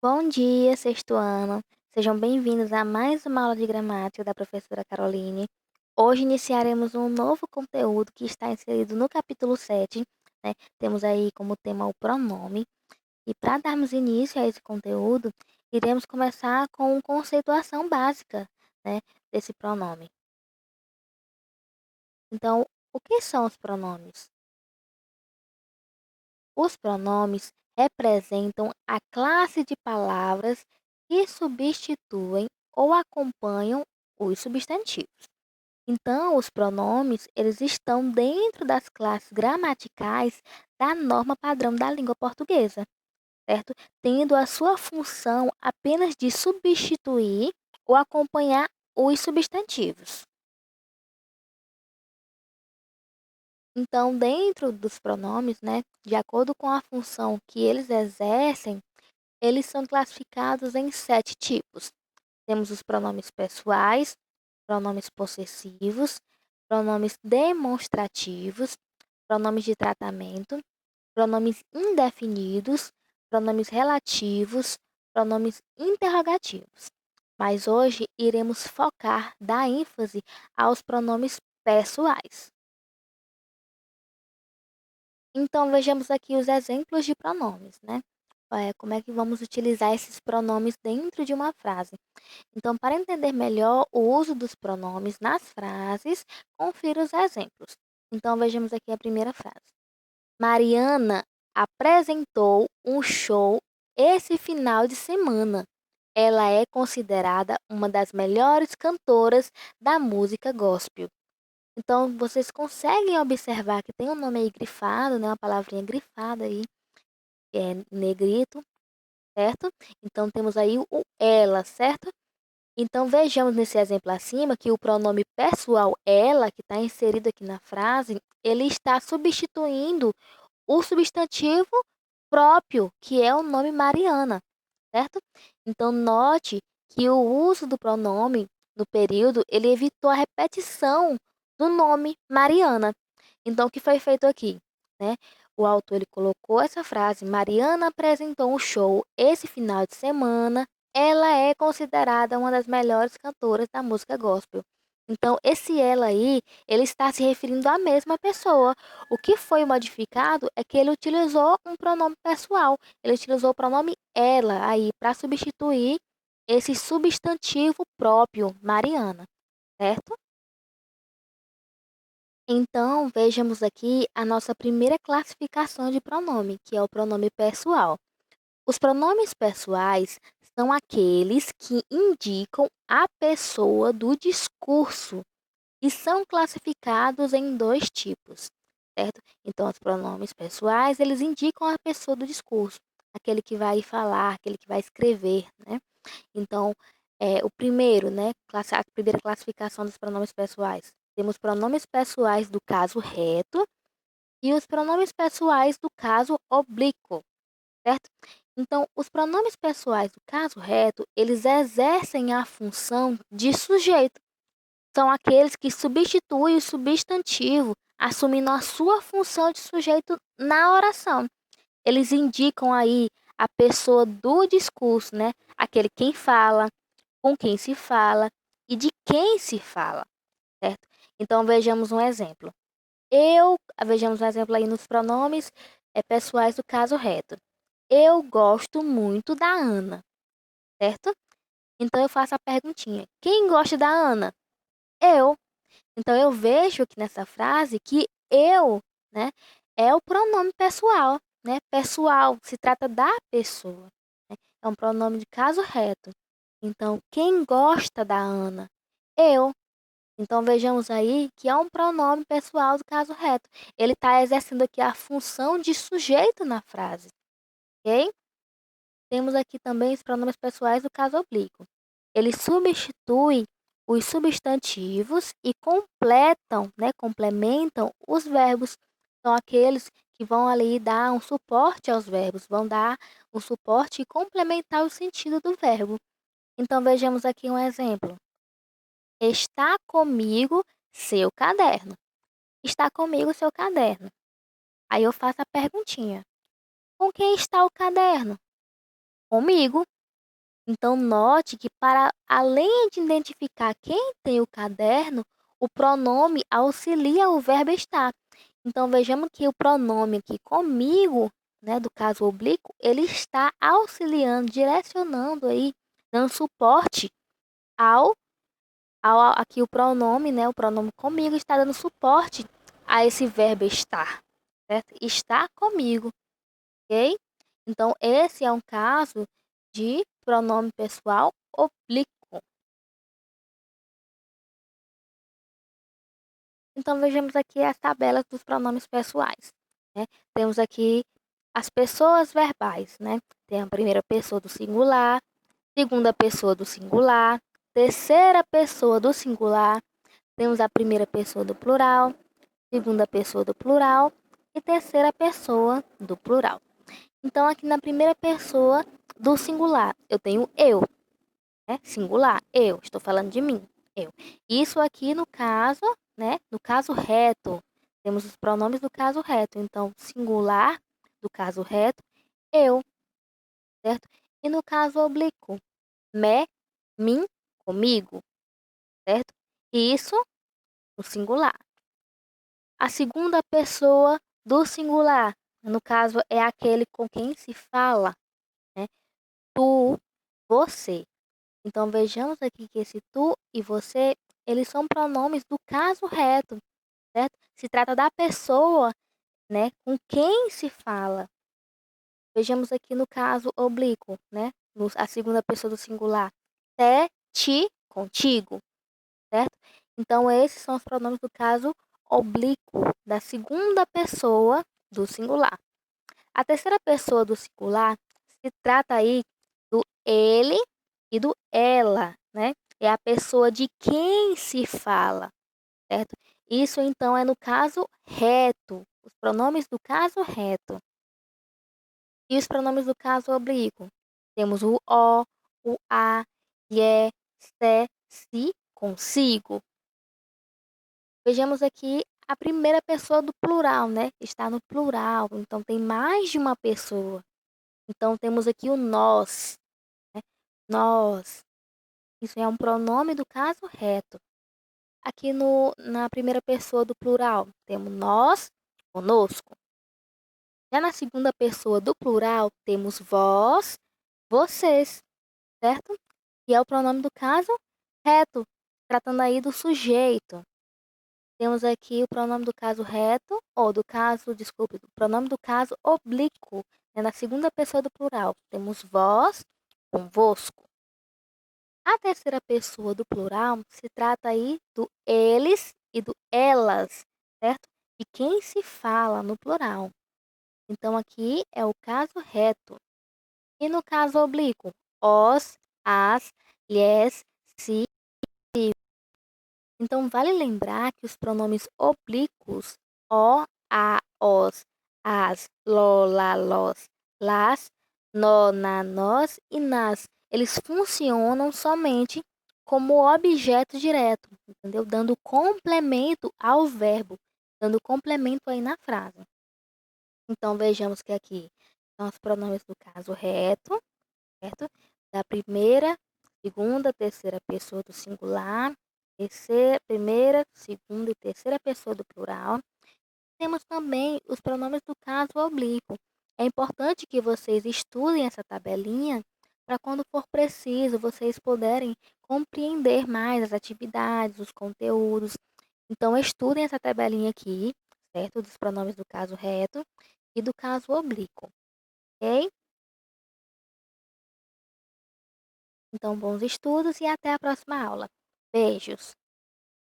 Bom dia, sexto ano. Sejam bem-vindos a mais uma aula de gramática da professora Caroline. Hoje iniciaremos um novo conteúdo que está inserido no capítulo 7, né? Temos aí como tema o pronome. E para darmos início a esse conteúdo, iremos começar com uma conceituação básica, né, desse pronome. Então, o que são os pronomes? Os pronomes representam a classe de palavras que substituem ou acompanham os substantivos. Então, os pronomes, eles estão dentro das classes gramaticais da norma padrão da língua portuguesa, certo? Tendo a sua função apenas de substituir ou acompanhar os substantivos. Então, dentro dos pronomes, né, de acordo com a função que eles exercem, eles são classificados em 7 tipos. Temos os pronomes pessoais, pronomes possessivos, pronomes demonstrativos, pronomes de tratamento, pronomes indefinidos, pronomes relativos, pronomes interrogativos. Mas hoje iremos focar, dar ênfase aos pronomes pessoais. Então vejamos aqui os exemplos de pronomes, né? Como é que vamos utilizar esses pronomes dentro de uma frase? Então, para entender melhor o uso dos pronomes nas frases, confira os exemplos. Então, vejamos aqui a primeira frase. Mariana apresentou um show esse final de semana. Ela é considerada uma das melhores cantoras da música gospel. Então, vocês conseguem observar que tem um nome aí grifado, né? Uma palavrinha grifada aí, que é negrito, certo? Então, temos aí o ela, certo? Então, vejamos nesse exemplo acima que o pronome pessoal ela, que está inserido aqui na frase, ele está substituindo o substantivo próprio, que é o nome Mariana, certo? Então, note que o uso do pronome no período, ele evitou a repetição do nome Mariana. Então, o que foi feito aqui, né? O autor ele colocou essa frase: Mariana apresentou um show esse final de semana. Ela é considerada uma das melhores cantoras da música gospel. Então, esse ela aí, ele está se referindo à mesma pessoa. O que foi modificado é que ele utilizou um pronome pessoal. Ele utilizou o pronome ela aí para substituir esse substantivo próprio, Mariana, certo? Então, vejamos aqui a nossa primeira classificação de pronome, que é o pronome pessoal. Os pronomes pessoais são aqueles que indicam a pessoa do discurso e são classificados em dois tipos, certo? Então, os pronomes pessoais, eles indicam a pessoa do discurso, aquele que vai falar, aquele que vai escrever, né? Então, o primeiro, né, a primeira classificação dos pronomes pessoais. Temos pronomes pessoais do caso reto e os pronomes pessoais do caso oblíquo, certo? Então, os pronomes pessoais do caso reto, eles exercem a função de sujeito. São aqueles que substituem o substantivo, assumindo a sua função de sujeito na oração. Eles indicam aí a pessoa do discurso, né? Aquele quem fala, com quem se fala e de quem se fala, certo? Então vejamos um exemplo. Vejamos um exemplo aí nos pronomes pessoais do caso reto. Eu gosto muito da Ana, certo? Então eu faço a perguntinha: quem gosta da Ana? Eu. Então eu vejo aqui nessa frase que eu, né, é o pronome pessoal, né? Pessoal, se trata da pessoa, né? É um pronome de caso reto. Então, quem gosta da Ana? Eu. Então vejamos aí que é um pronome pessoal do caso reto. Ele está exercendo aqui a função de sujeito na frase, ok? Temos aqui também os pronomes pessoais do caso oblíquo. Ele substitui os substantivos e completam, né, complementam os verbos. São aqueles que vão ali dar um suporte aos verbos, vão dar um suporte e complementar o sentido do verbo. Então vejamos aqui um exemplo. Está comigo seu caderno. Está comigo seu caderno. Aí eu faço a perguntinha: com quem está o caderno? comigo. Então, note que para além de identificar quem tem o caderno, o pronome auxilia o verbo estar. Então, vejamos que o pronome aqui comigo, né, do caso oblíquo, ele está auxiliando, direcionando aí, dando suporte ao, aqui o pronome, né, o pronome comigo está dando suporte a esse verbo estar, certo? Está comigo, ok? Então, esse é um caso de pronome pessoal oblíquo. Então, vejamos aqui as tabelas dos pronomes pessoais, né? Temos aqui as pessoas verbais, né? Tem a primeira pessoa do singular, segunda pessoa do singular, terceira pessoa do singular, temos a primeira pessoa do plural, segunda pessoa do plural e terceira pessoa do plural. Então, aqui na primeira pessoa do singular, eu tenho eu, né? Singular, eu, estou falando de mim, eu. Isso aqui no caso, né? No caso reto, temos os pronomes do caso reto. Então, singular do caso reto, eu, certo? E no caso oblíquo, me, mim, comigo, certo? Isso no singular. A segunda pessoa do singular, no caso, é aquele com quem se fala, né? Tu, você. Então, vejamos aqui que esse tu e você, eles são pronomes do caso reto, certo? Se trata da pessoa, né, com quem se fala. Vejamos aqui no caso oblíquo, né? A segunda pessoa do singular. Te, ti, contigo, certo? Então, esses são os pronomes do caso oblíquo, da segunda pessoa do singular. A terceira pessoa do singular se trata aí do ele e do ela, né? É a pessoa de quem se fala, certo? Isso então é no caso reto, os pronomes do caso reto. E os pronomes do caso oblíquo? Temos o a, lhe, se, si, consigo. Vejamos aqui a primeira pessoa do plural, né? Está no plural, então tem mais de uma pessoa. Então temos aqui o nós, né? Nós. Isso é um pronome do caso reto. Aqui na primeira pessoa do plural, temos nós, conosco. Já na segunda pessoa do plural, temos vós, vocês, certo? E é o pronome do caso reto, tratando aí do sujeito. Temos aqui o pronome do caso reto, ou do caso, desculpe, o pronome do caso oblíquo, né? Na segunda pessoa do plural. Temos vós, convosco. A terceira pessoa do plural se trata aí do eles e do elas, certo? De quem se fala no plural. Então, aqui é o caso reto. E no caso oblíquo, os, as, lhes, si. Então, vale lembrar que os pronomes oblíquos, o, a, os, as, lo, la, los, las, no, na, nós e nas, eles funcionam somente como objeto direto, entendeu? Dando complemento ao verbo, dando complemento aí na frase. Então, vejamos que aqui são os pronomes do caso reto, certo? Da primeira, segunda, terceira pessoa do singular, primeira, segunda e terceira pessoa do plural. Temos também os pronomes do caso oblíquo. É importante que vocês estudem essa tabelinha para quando for preciso vocês puderem compreender mais as atividades, os conteúdos. Então, estudem essa tabelinha aqui, certo? Dos pronomes do caso reto e do caso oblíquo, ok? Então, bons estudos e até a próxima aula. Beijos!